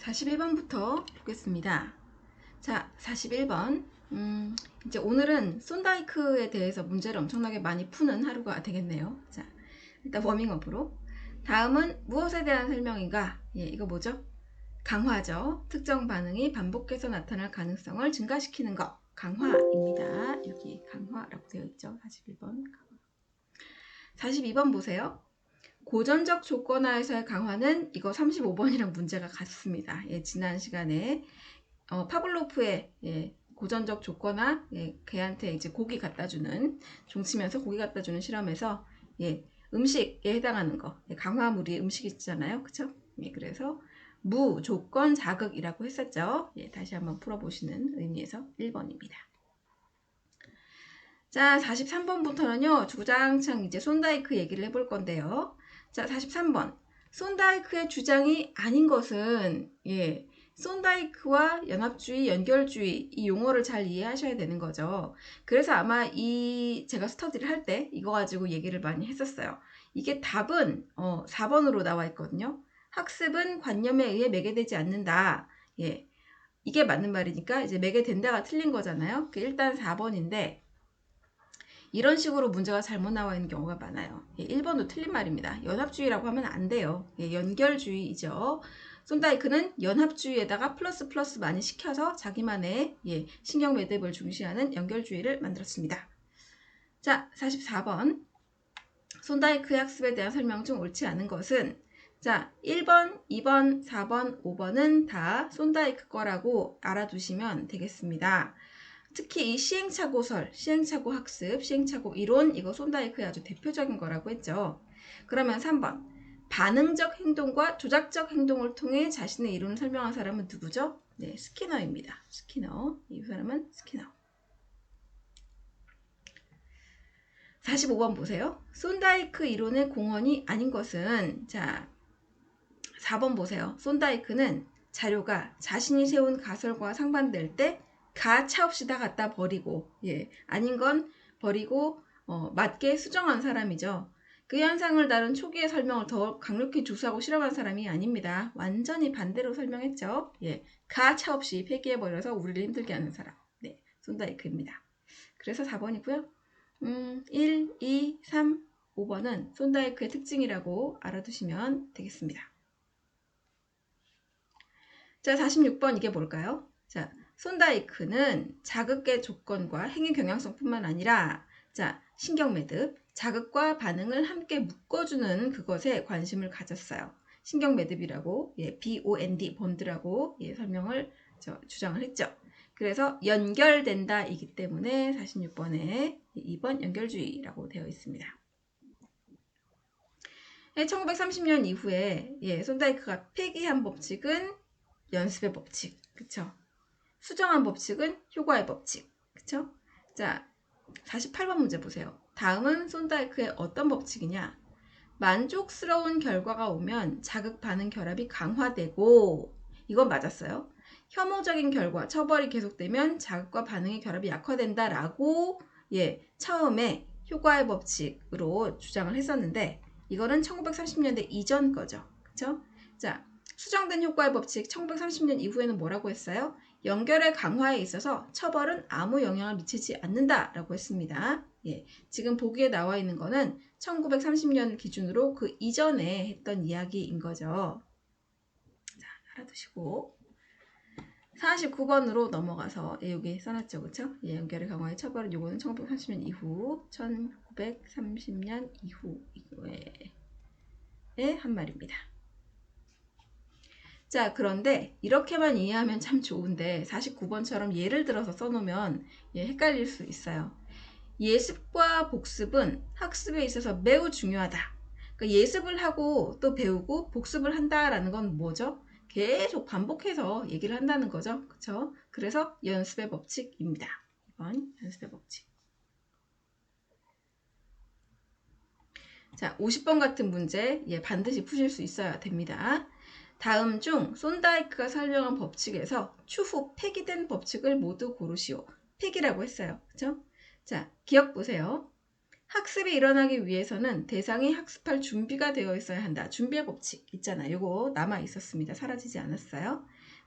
41번부터 보겠습니다. 자, 41번. 이제 오늘은 손다이크에 대해서 문제를 엄청나게 많이 푸는 하루가 되겠네요. 자, 일단 워밍업으로. 다음은 무엇에 대한 설명인가? 예, 이거 뭐죠? 강화죠. 특정 반응이 반복해서 나타날 가능성을 증가시키는 것. 강화입니다. 여기 강화라고 되어 있죠. 41번. 42번 보세요. 고전적 조건하에서의 강화는 이거 35번이랑 문제가 같습니다. 예, 지난 시간에 파블로프의 고전적 조건화, 개한테 이제 고기 갖다주는, 종치면서 고기 갖다주는 실험에서 음식에 해당하는 거, 강화물이 음식이잖아요, 그쵸? 그래서 무조건 자극이라고 했었죠. 다시 한번 풀어보시는 의미에서 1번입니다. 자, 43번부터는요, 주장창 이제 손다이크 얘기를 해볼 건데요. 자, 43번. 손다이크의 주장이 아닌 것은, 손다이크와 연합주의, 연결주의, 이 용어를 잘 이해하셔야 되는 거죠. 그래서 아마 제가 스터디를 할 때 이거 가지고 얘기를 많이 했었어요. 이게 답은, 4번으로 나와 있거든요. 학습은 관념에 의해 매개되지 않는다. 이게 맞는 말이니까 이제 매개된다가 틀린 거잖아요. 일단 4번인데, 이런 식으로 문제가 잘못 나와 있는 경우가 많아요. 1번도 틀린 말입니다. 연합주의라고 하면 안 돼요. 연결주의이죠. 손다이크는 연합주의에다가 플러스 많이 시켜서 자기만의 신경 매듭을 중시하는 연결주의를 만들었습니다. 자, 44번. 손다이크의 학습에 대한 설명 중 옳지 않은 것은, 자, 1번, 2번, 4번, 5번은 다 손다이크 거라고 알아두시면 되겠습니다. 특히 이 시행착오설, 시행착오 학습, 시행착오 이론, 이거 손다이크의 아주 대표적인 거라고 했죠. 그러면 3번. 반응적 행동과 조작적 행동을 통해 자신의 이론을 설명한 사람은 누구죠? 네, 스키너입니다. 스키너. 이 사람은 스키너. 45번 보세요. 손다이크 이론의 공헌이 아닌 것은, 자, 4번 보세요. 손다이크는 자료가 자신이 세운 가설과 상반될 때 가차없이 다 갖다 버리고, 아닌 건 버리고 맞게 수정한 사람이죠. 그 현상을 다룬 초기의 설명을 더 강력히 주사하고 실험한 사람이 아닙니다. 완전히 반대로 설명했죠. 가차없이 폐기해버려서 우리를 힘들게 하는 사람. 네, 손다이크입니다. 그래서 4번이고요. 1, 2, 3, 5번은 손다이크의 특징이라고 알아두시면 되겠습니다. 자, 46번 이게 뭘까요? 자, 손다이크는 자극의 조건과 행위 경향성뿐만 아니라, 자, 신경매듭, 자극과 반응을 함께 묶어주는 그것에 관심을 가졌어요. 신경매듭이라고, BOND, 본드라고 설명을 주장을 했죠. 그래서 연결된다이기 때문에 46번에 2번 연결주의라고 되어 있습니다. 1930년 이후에 손다이크가 폐기한 법칙은 연습의 법칙, 그쵸? 수정한 법칙은 효과의 법칙, 그쵸? 자, 48번 문제 보세요. 다음은 손다이크의 어떤 법칙이냐? 만족스러운 결과가 오면 자극 반응 결합이 강화되고, 이건 맞았어요. 혐오적인 결과, 처벌이 계속되면 자극과 반응의 결합이 약화된다라고 처음에 효과의 법칙으로 주장을 했었는데, 이거는 1930년대 이전 거죠. 그쵸? 자, 수정된 효과의 법칙 1930년 이후에는 뭐라고 했어요? 연결의 강화에 있어서 처벌은 아무 영향을 미치지 않는다라고 했습니다. 지금 보기에 나와 있는 거는 1930년 기준으로 그 이전에 했던 이야기인 거죠. 자, 알아두시고 49번으로 넘어가서 여기 써놨죠, 그쵸? 연결의 강화의 처벌은 요거는 1930년 이후, 1930년 이후에 한 말입니다. 자, 그런데 이렇게만 이해하면 참 좋은데 49번처럼 예를 들어서 써놓으면 헷갈릴 수 있어요. 예습과 복습은 학습에 있어서 매우 중요하다. 그러니까 예습을 하고 또 배우고 복습을 한다라는 건 뭐죠? 계속 반복해서 얘기를 한다는 거죠. 그쵸? 그래서 연습의 법칙입니다. 이번 연습의 법칙. 자, 50번 같은 문제 반드시 푸실 수 있어야 됩니다. 다음 중 손다이크가 설명한 법칙에서 추후 폐기된 법칙을 모두 고르시오. 폐기라고 했어요. 그쵸? 자, 기억 보세요. 학습이 일어나기 위해서는 대상이 학습할 준비가 되어 있어야 한다. 준비의 법칙 있잖아요. 이거 남아 있었습니다. 사라지지 않았어요.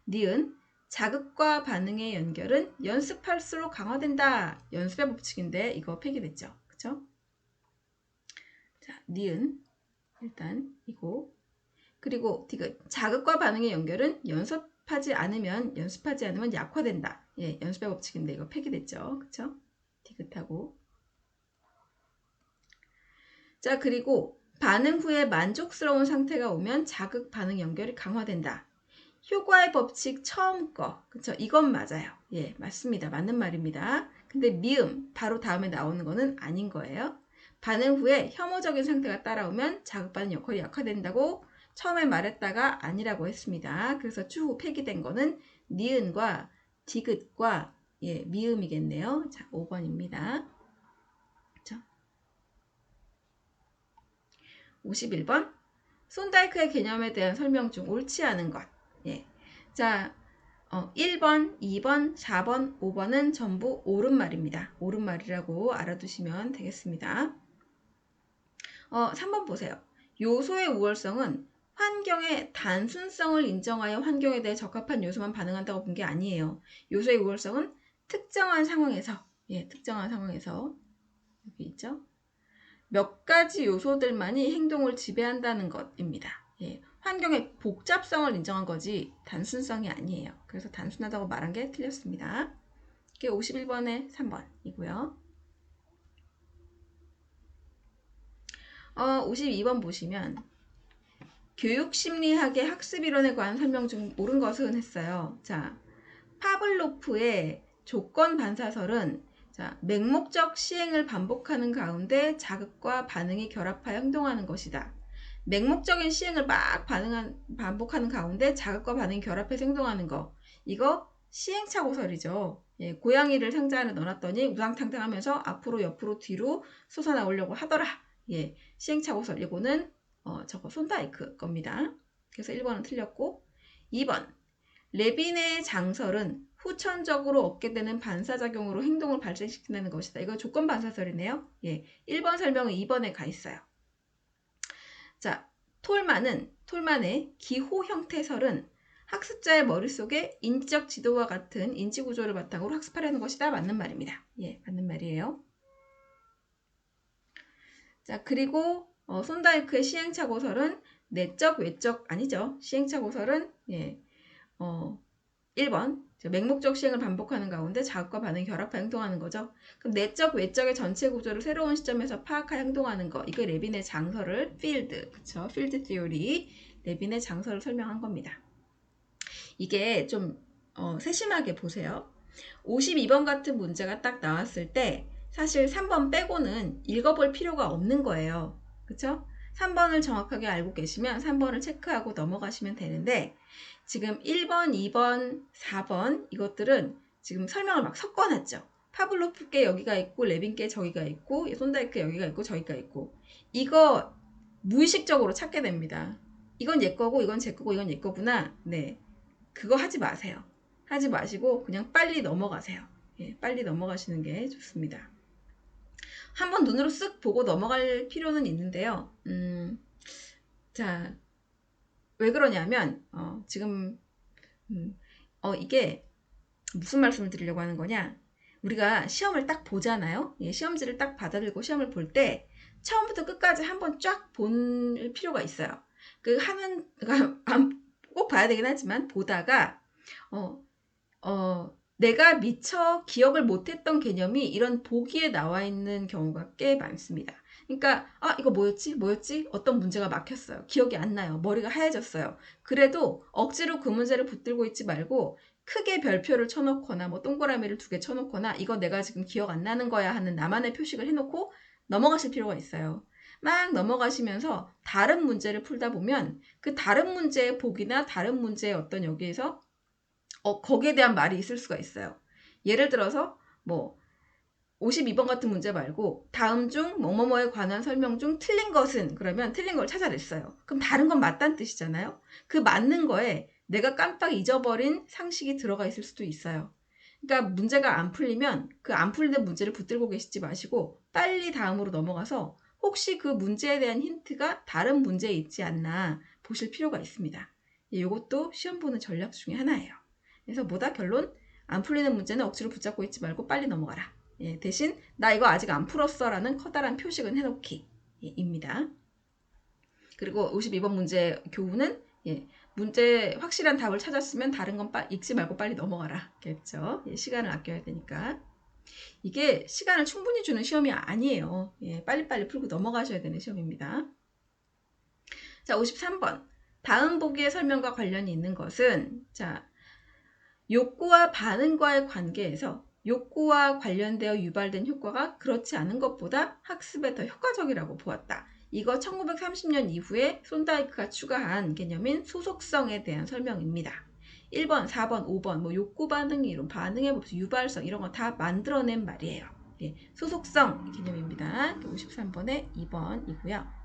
니은 자극과 반응의 연결은 연습할수록 강화된다. 연습의 법칙인데 이거 폐기됐죠. 그쵸? 자, 니은 일단 이거 그리고 디귿 자극과 반응의 연결은 연습하지 않으면 약화된다. 예, 연습의 법칙인데 이거 폐기됐죠. 그쵸? 디귿하고 자 그리고 반응 후에 만족스러운 상태가 오면 자극 반응 연결이 강화된다. 효과의 법칙 처음 거 그쵸? 이건 맞아요. 예, 맞습니다. 맞는 말입니다. 근데 미음 바로 다음에 나오는 거는 아닌 거예요. 반응 후에 혐오적인 상태가 따라오면 자극 반응 역할이 약화된다고 처음에 말했다가 아니라고 했습니다. 그래서 추후 폐기된 거는 니은과 디귿과 예, 미음이겠네요. 자, 5번입니다. 그쵸? 51번 손다이크의 개념에 대한 설명 중 옳지 않은 것. 예. 자, 1번, 2번, 4번, 5번은 전부 옳은 말입니다. 옳은 말이라고 알아두시면 되겠습니다. 3번 보세요. 요소의 우월성은 환경의 단순성을 인정하여 환경에 대해 적합한 요소만 반응한다고 본 게 아니에요. 요소의 우월성은 특정한 상황에서, 예, 특정한 상황에서 여기 있죠. 몇 가지 요소들만이 행동을 지배한다는 것입니다. 예, 환경의 복잡성을 인정한 거지 단순성이 아니에요. 그래서 단순하다고 말한 게 틀렸습니다. 이게 51번의 3번이고요. 52번 보시면 교육심리학의 학습이론에 관한 설명 중 옳은 것은 했어요. 자, 파블로프의 조건 반사설은 자, 맹목적 시행을 반복하는 가운데 자극과 반응이 결합하여 행동하는 것이다. 맹목적인 시행을 막 반복하는 가운데 자극과 반응이 결합해서 행동하는 거. 이거 시행착오설이죠. 예, 고양이를 상자 안에 넣어놨더니 우당탕탕하면서 앞으로 옆으로 뒤로 솟아나오려고 하더라. 예, 시행착오설. 이거는 저거 손다이크 겁니다. 그래서 1번은 틀렸고 2번 레빈의 장설은 후천적으로 얻게 되는 반사작용으로 행동을 발생시키는 것이다. 이거 조건 반사설이네요. 예, 1번 설명은 2번에 가 있어요. 자, 톨만의 기호 형태설은 학습자의 머릿속에 인지적 지도와 같은 인지구조를 바탕으로 학습하려는 것이다. 맞는 말입니다. 예, 맞는 말이에요. 자, 그리고 손다이크의 시행착오설은 내적, 외적 아니죠. 시행착오설은 예, 1번 맹목적 시행을 반복하는 가운데 자극과 반응이 결합하여 행동하는 거죠. 그럼 내적, 외적의 전체 구조를 새로운 시점에서 파악하여 행동하는 거. 이거 레빈의 장설을 그쵸? 필드 티오리 레빈의 장설을 설명한 겁니다. 이게 좀 세심하게 보세요. 52번 같은 문제가 딱 나왔을 때 사실 3번 빼고는 읽어볼 필요가 없는 거예요. 그쵸? 3번을 정확하게 알고 계시면 3번을 체크하고 넘어가시면 되는데 지금 1번, 2번, 4번 이것들은 지금 설명을 막 섞어놨죠. 파블로프께 여기가 있고 레빈께 저기가 있고 손다이크 여기가 있고 저기가 있고 이거 무의식적으로 찾게 됩니다. 이건 얘 거고 이건 제 거고 이건 얘 거구나. 네, 그거 하지 마세요. 하지 마시고 그냥 빨리 넘어가세요. 예, 빨리 넘어가시는 게 좋습니다. 한번 눈으로 쓱 보고 넘어갈 필요는 있는데요. 자, 왜 그러냐면 지금 이게 무슨 말씀을 드리려고 하는 거냐? 우리가 시험을 딱 보잖아요. 예, 시험지를 딱 받아들고 시험을 볼 때 처음부터 끝까지 한번 쫙 볼 필요가 있어요. 그 하는 꼭 봐야 되긴 하지만 보다가 내가 미처 기억을 못했던 개념이 이런 보기에 나와 있는 경우가 꽤 많습니다. 그러니까 이거 뭐였지? 어떤 문제가 막혔어요. 기억이 안 나요. 머리가 하얘졌어요. 그래도 억지로 그 문제를 붙들고 있지 말고 크게 별표를 쳐놓거나 뭐 동그라미를 2개 쳐놓거나 이거 내가 지금 기억 안 나는 거야 하는 나만의 표식을 해놓고 넘어가실 필요가 있어요. 막 넘어가시면서 다른 문제를 풀다 보면 그 다른 문제의 보기나 다른 문제의 어떤 여기에서 거기에 대한 말이 있을 수가 있어요. 예를 들어서 뭐 52번 같은 문제 말고 다음 중 뭐뭐뭐에 관한 설명 중 틀린 것은 그러면 틀린 걸 찾아냈어요. 그럼 다른 건 맞다는 뜻이잖아요. 그 맞는 거에 내가 깜빡 잊어버린 상식이 들어가 있을 수도 있어요. 그러니까 문제가 안 풀리면 그 안 풀리는 문제를 붙들고 계시지 마시고 빨리 다음으로 넘어가서 혹시 그 문제에 대한 힌트가 다른 문제에 있지 않나 보실 필요가 있습니다. 이것도 시험 보는 전략 중에 하나예요. 그래서 뭐다? 결론, 안 풀리는 문제는 억지로 붙잡고 있지 말고 빨리 넘어가라. 예, 대신 나 이거 아직 안 풀었어 라는 커다란 표식은 해놓기 입니다. 그리고 52번 문제 교훈은 문제 확실한 답을 찾았으면 다른 건 읽지 말고 빨리 넘어가라 겠죠. 시간을 아껴야 되니까. 이게 시간을 충분히 주는 시험이 아니에요. 빨리빨리 풀고 넘어가셔야 되는 시험입니다. 자, 53번. 다음 보기의 설명과 관련이 있는 것은, 자, 욕구와 반응과의 관계에서 욕구와 관련되어 유발된 효과가 그렇지 않은 것보다 학습에 더 효과적이라고 보았다. 이거 1930년 이후에 손다이크가 추가한 개념인 소속성에 대한 설명입니다. 1번, 4번, 5번, 뭐 욕구 반응 이론, 반응의 법칙, 유발성 이런 거 다 만들어낸 말이에요. 소속성 개념입니다. 53번에 2번이고요.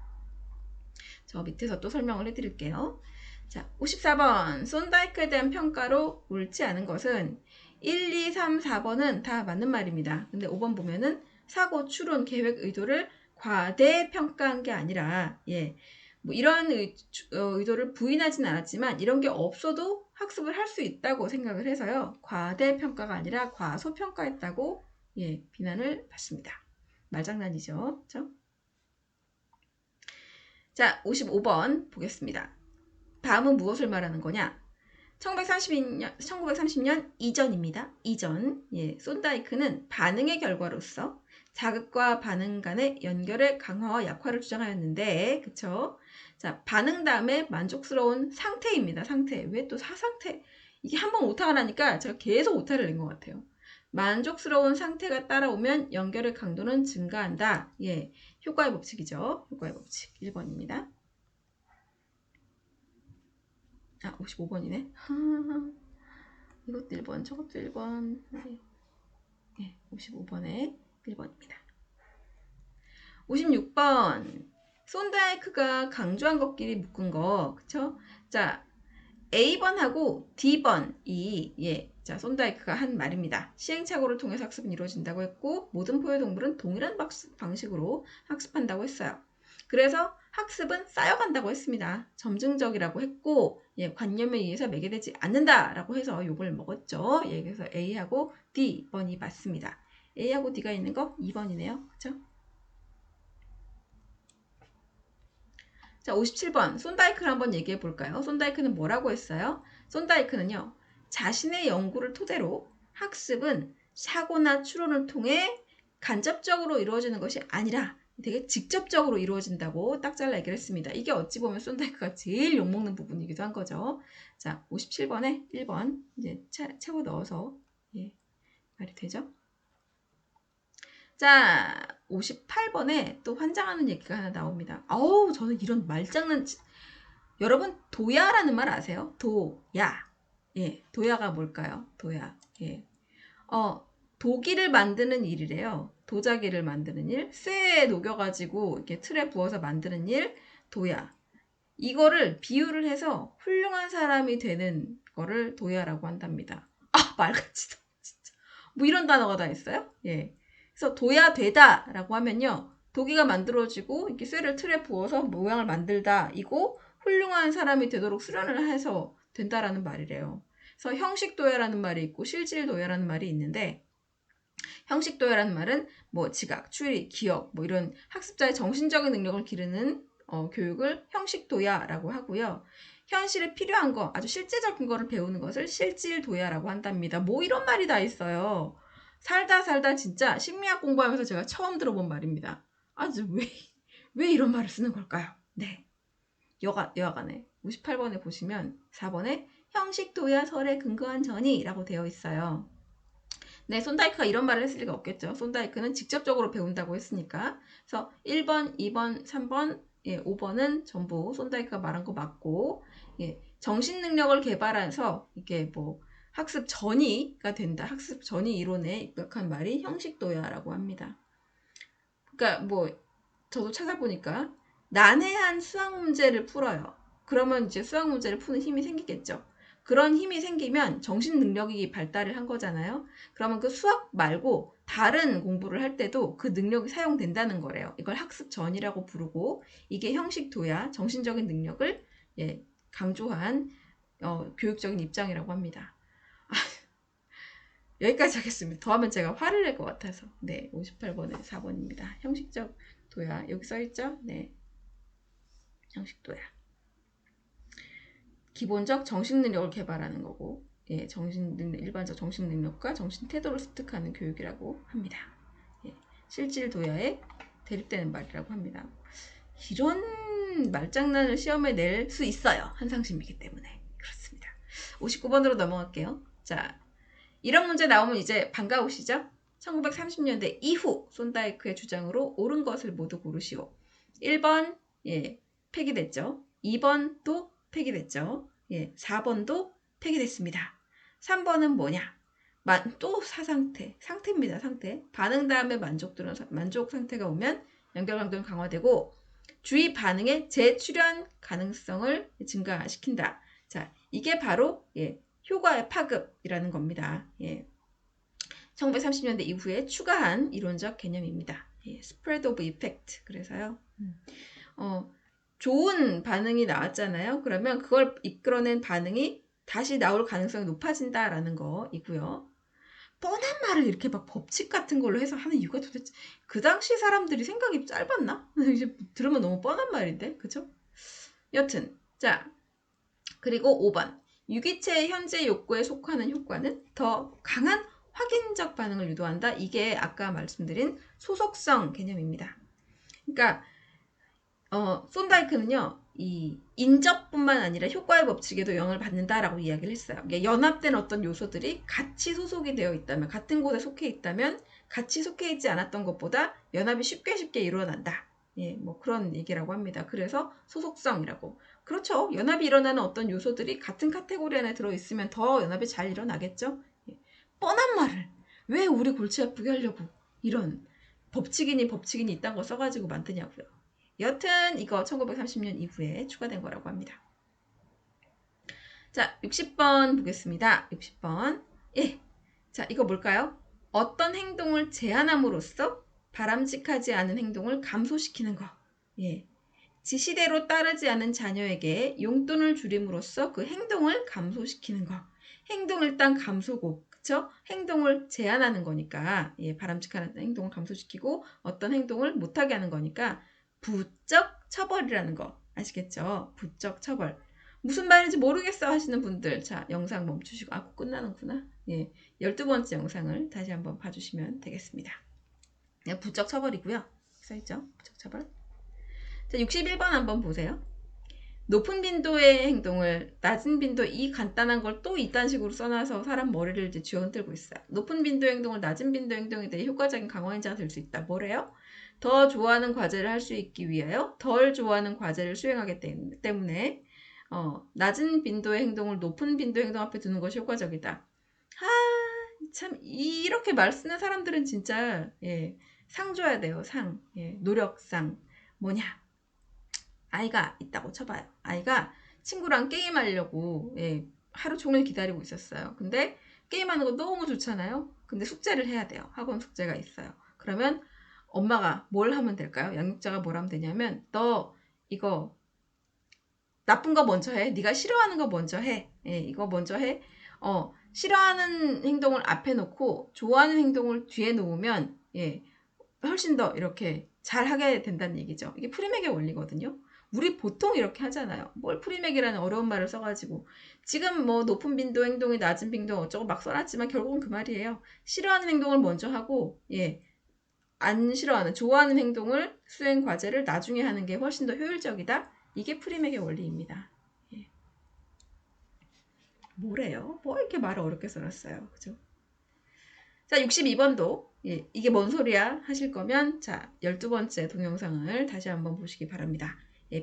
저 밑에서 또 설명을 해드릴게요. 자, 54번 손다이크에 대한 평가로 옳지 않은 것은 1, 2, 3, 4번은 다 맞는 말입니다. 근데 5번 보면은 사고, 추론, 계획, 의도를 과대평가한 게 아니라 뭐 이러한 의도를 부인하진 않았지만 이런 게 없어도 학습을 할 수 있다고 생각을 해서요. 과대평가가 아니라 과소평가했다고 비난을 받습니다. 말장난이죠. 그렇죠? 자, 55번 보겠습니다. 다음은 무엇을 말하는 거냐? 1930년 이전입니다. 이전. 손다이크는 반응의 결과로서 자극과 반응 간의 연결의 강화와 약화를 주장하였는데, 그쵸? 자, 반응 다음에 만족스러운 상태입니다. 상태. 왜 또 사상태? 이게 한번 오타가 나니까 제가 계속 오타를 낸 것 같아요. 만족스러운 상태가 따라오면 연결의 강도는 증가한다. 효과의 법칙이죠. 효과의 법칙. 1번입니다. 아, 55번이네. 이것도 1번, 저것도 1번. 55번에 1번입니다. 56번. 손다이크가 강조한 것끼리 묶은 거, 그쵸? 자, A번하고 D번이, 자, 손다이크가 한 말입니다. 시행착오를 통해서 학습은 이루어진다고 했고, 모든 포유동물은 동일한 방식으로 학습한다고 했어요. 그래서 학습은 쌓여간다고 했습니다. 점증적이라고 했고, 관념에 의해서 매개되지 않는다라고 해서 욕을 먹었죠. 그래서 A하고 D번이 맞습니다. A하고 D가 있는 거 2번이네요. 그쵸? 자, 57번. 손다이크를 한번 얘기해 볼까요? 손다이크는 뭐라고 했어요? 손다이크는요, 자신의 연구를 토대로 학습은 사고나 추론을 통해 간접적으로 이루어지는 것이 아니라 되게 직접적으로 이루어진다고 딱 잘라 얘기를 했습니다. 이게 어찌 보면 손다이크가 제일 욕먹는 부분이기도 한 거죠. 자, 57번에 1번 이제 채워 넣어서 말이 되죠? 자, 58번에 또 환장하는 얘기가 하나 나옵니다. 아우, 저는 이런 말장난, 여러분, 도야라는 말 아세요? 도야. 도야가 뭘까요? 도야. 도기를 만드는 일이래요. 도자기를 만드는 일. 쇠에 녹여가지고 이렇게 틀에 부어서 만드는 일. 도야. 이거를 비유를 해서 훌륭한 사람이 되는 거를 도야라고 한답니다. 아, 말같지도 진짜. 뭐 이런 단어가 다 있어요? 그래서 도야 되다 라고 하면요. 도기가 만들어지고 이렇게 쇠를 틀에 부어서 모양을 만들다. 이거 훌륭한 사람이 되도록 수련을 해서 된다라는 말이래요. 그래서 형식도야라는 말이 있고 실질도야라는 말이 있는데, 형식도야라는 말은 뭐 지각, 추리, 기억 뭐 이런 학습자의 정신적인 능력을 기르는 교육을 형식도야라고 하고요. 현실에 필요한 거, 아주 실제적인 거를 배우는 것을 실질도야라고 한답니다. 뭐 이런 말이 다 있어요. 살다 진짜 심리학 공부하면서 제가 처음 들어본 말입니다. 아주 왜 이런 말을 쓰는 걸까요? 네. 여하간에 58번에 보시면 4번에 형식도야설에 근거한 전이라고 되어 있어요. 네, 손다이크가 이런 말을 했을 리가 없겠죠. 손다이크는 직접적으로 배운다고 했으니까. 그래서 1번, 2번, 3번, 5번은 전부 손다이크가 말한 거 맞고, 정신 능력을 개발해서 이게 뭐 학습 전이가 된다. 학습 전이 이론에 입각한 말이 형식도야라고 합니다. 그러니까 뭐 저도 찾아보니까 난해한 수학 문제를 풀어요. 그러면 이제 수학 문제를 푸는 힘이 생기겠죠. 그런 힘이 생기면 정신 능력이 발달을 한 거잖아요. 그러면 그 수학 말고 다른 공부를 할 때도 그 능력이 사용된다는 거래요. 이걸 학습 전이라고 부르고, 이게 형식도야, 정신적인 능력을 강조한 교육적인 입장이라고 합니다. 여기까지 하겠습니다. 더하면 제가 화를 낼 것 같아서. 네, 58번에 4번입니다. 형식적 도야. 여기 써있죠? 네. 형식 도야. 기본적 정신 능력을 개발하는 거고, 예, 일반적 정신 능력과 정신 태도를 습득하는 교육이라고 합니다. 예, 실질 도야에 대립되는 말이라고 합니다. 이런 말장난을 시험에 낼 수 있어요. 한상심이기 때문에. 그렇습니다. 59번으로 넘어갈게요. 자, 이런 문제 나오면 이제 반가우시죠? 1930년대 이후 손다이크의 주장으로 옳은 것을 모두 고르시오. 1번 예, 폐기됐죠. 2번도 폐기됐죠. 예, 4번도 폐기됐습니다. 3번은 뭐냐? 또 상태입니다. 상태. 반응 다음에 만족 상태가 오면 연결관계는 강화되고 주위 반응의 재출현 가능성을 증가시킨다. 자, 이게 바로 효과의 파급이라는 겁니다. 1930년대 이후에 추가한 이론적 개념입니다. spread of effect. 그래서요. 좋은 반응이 나왔잖아요. 그러면 그걸 이끌어낸 반응이 다시 나올 가능성이 높아진다라는 거이고요. 뻔한 말을 이렇게 막 법칙 같은 걸로 해서 하는 이유가 도대체 그 당시 사람들이 생각이 짧았나? 이제 들으면 너무 뻔한 말인데, 그쵸? 여튼 자, 그리고 5번 유기체의 현재 욕구에 속하는 효과는 더 강한 확인적 반응을 유도한다. 이게 아까 말씀드린 소속성 개념입니다. 그러니까 손다이크는요, 이 인접뿐만 아니라 효과의 법칙에도 영향을 받는다라고 이야기를 했어요. 연합된 어떤 요소들이 같이 소속이 되어 있다면, 같은 곳에 속해 있다면, 같이 속해 있지 않았던 것보다 연합이 쉽게 일어난다. 예, 뭐 그런 얘기라고 합니다. 그래서 소속성이라고. 그렇죠. 연합이 일어나는 어떤 요소들이 같은 카테고리 안에 들어있으면 더 연합이 잘 일어나겠죠. 예. 뻔한 말을 왜 우리 골치 아프게 하려고 이런 법칙이니 이딴 거 써가지고 만드냐고요. 여튼 이거 1930년 이후에 추가된 거라고 합니다. 자, 60번 보겠습니다. 60번. 예. 자, 이거 뭘까요? 어떤 행동을 제한함으로써 바람직하지 않은 행동을 감소시키는 거. 예. 지시대로 따르지 않은 자녀에게 용돈을 줄임으로써 그 행동을 감소시키는 거. 행동 일단 감소고, 그쵸? 행동을 제한하는 거니까, 예, 바람직한 행동을 감소시키고 어떤 행동을 못하게 하는 거니까 부적 처벌이라는 거 아시겠죠? 부적 처벌. 무슨 말인지 모르겠어 하시는 분들, 자, 영상 멈추시고, 곧 끝나는구나. 예, 12번째 영상을 다시 한번 봐주시면 되겠습니다. 네, 부적 처벌이고요. 써있죠? 부적 처벌. 자, 61번 한번 보세요. 높은 빈도의 행동을 낮은 빈도, 이 간단한 걸 또 이딴 식으로 써놔서 사람 머리를 이제 쥐어흔들고 있어요. 높은 빈도의 행동을 낮은 빈도의 행동에 대해 효과적인 강화 인자가 될 수 있다. 뭐래요? 더 좋아하는 과제를 할 수 있기 위하여 덜 좋아하는 과제를 수행하기 때문에 낮은 빈도의 행동을 높은 빈도의 행동 앞에 두는 것이 효과적이다. 참 이렇게 말 쓰는 사람들은 진짜 상 줘야 돼요. 상. 노력상. 뭐냐? 아이가 있다고 쳐봐요. 아이가 친구랑 게임하려고 하루 종일 기다리고 있었어요. 근데 게임하는 거 너무 좋잖아요. 근데 숙제를 해야 돼요. 학원 숙제가 있어요. 그러면 엄마가 뭘 하면 될까요? 양육자가 뭘 하면 되냐면 너 이거 나쁜 거 먼저 해. 네가 싫어하는 거 먼저 해. 이거 먼저 해. 싫어하는 행동을 앞에 놓고 좋아하는 행동을 뒤에 놓으면 훨씬 더 이렇게 잘하게 된다는 얘기죠. 이게 프리맥의 원리거든요. 우리 보통 이렇게 하잖아요. 뭘 프리맥이라는 어려운 말을 써가지고 지금 뭐 높은 빈도 행동이 낮은 빈도 어쩌고 막 써놨지만 결국은 그 말이에요. 싫어하는 행동을 먼저 하고 안 싫어하는 좋아하는 행동을 수행 과제를 나중에 하는 게 훨씬 더 효율적이다. 이게 프리맥의 원리입니다. 뭐래요? 뭐 이렇게 말을 어렵게 써놨어요. 그죠? 자, 62번도 이게 뭔 소리야 하실 거면 자, 12번째 동영상을 다시 한번 보시기 바랍니다.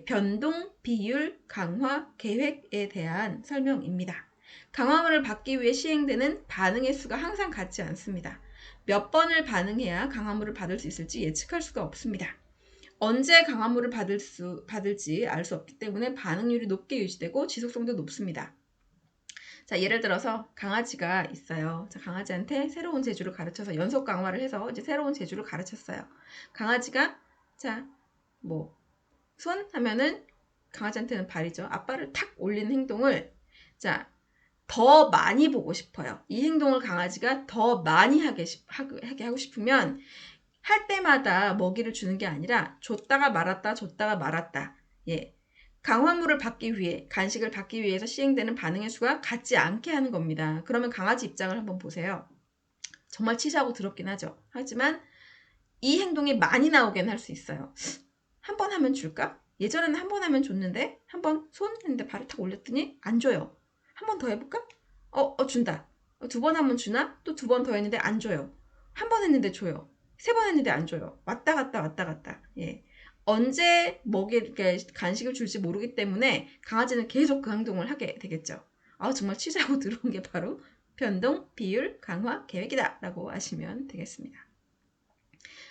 변동, 비율, 강화, 계획에 대한 설명입니다. 강화물을 받기 위해 시행되는 반응의 수가 항상 같지 않습니다. 몇 번을 반응해야 강화물을 받을 수 있을지 예측할 수가 없습니다. 언제 강화물을 받을지 알 수 없기 때문에 반응률이 높게 유지되고 지속성도 높습니다. 자, 예를 들어서 강아지가 있어요. 자, 강아지한테 새로운 재주를 가르쳐서 연속 강화를 해서 이제 새로운 재주를 가르쳤어요. 강아지가 자, 뭐 손 하면은 강아지한테는 발이죠. 앞발을 탁 올리는 행동을 자, 더 많이 보고 싶어요. 이 행동을 강아지가 더 많이 하게 하고 싶으면 할 때마다 먹이를 주는 게 아니라 줬다가 말았다, 줬다가 말았다. 예. 강화물을 받기 위해, 간식을 받기 위해서 시행되는 반응의 수가 같지 않게 하는 겁니다. 그러면 강아지 입장을 한번 보세요. 정말 치사하고 더럽긴 하죠. 하지만 이 행동이 많이 나오게는 할 수 있어요. 한 번 하면 줄까? 예전에는 한 번 하면 줬는데 한 번 손 했는데 발을 탁 올렸더니 안 줘요. 한 번 더 해볼까? 준다. 두 번 하면 주나? 또 두 번 더 했는데 안 줘요. 한 번 했는데 줘요. 세 번 했는데 안 줘요. 왔다 갔다 왔다 갔다. 예. 언제 간식을 줄지 모르기 때문에 강아지는 계속 그 행동을 하게 되겠죠. 정말 치사하고 더러운 게 바로 변동, 비율, 강화 계획이다 라고 하시면 되겠습니다.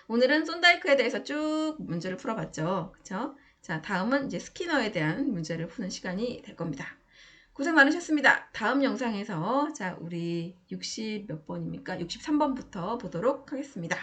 오늘은 쏜다이크에 대해서 쭉 문제를 풀어봤죠. 그쵸? 자, 다음은 이제 스키너에 대한 문제를 푸는 시간이 될 겁니다. 고생 많으셨습니다. 다음 영상에서 자, 우리 60 몇 번입니까? 63번부터 보도록 하겠습니다.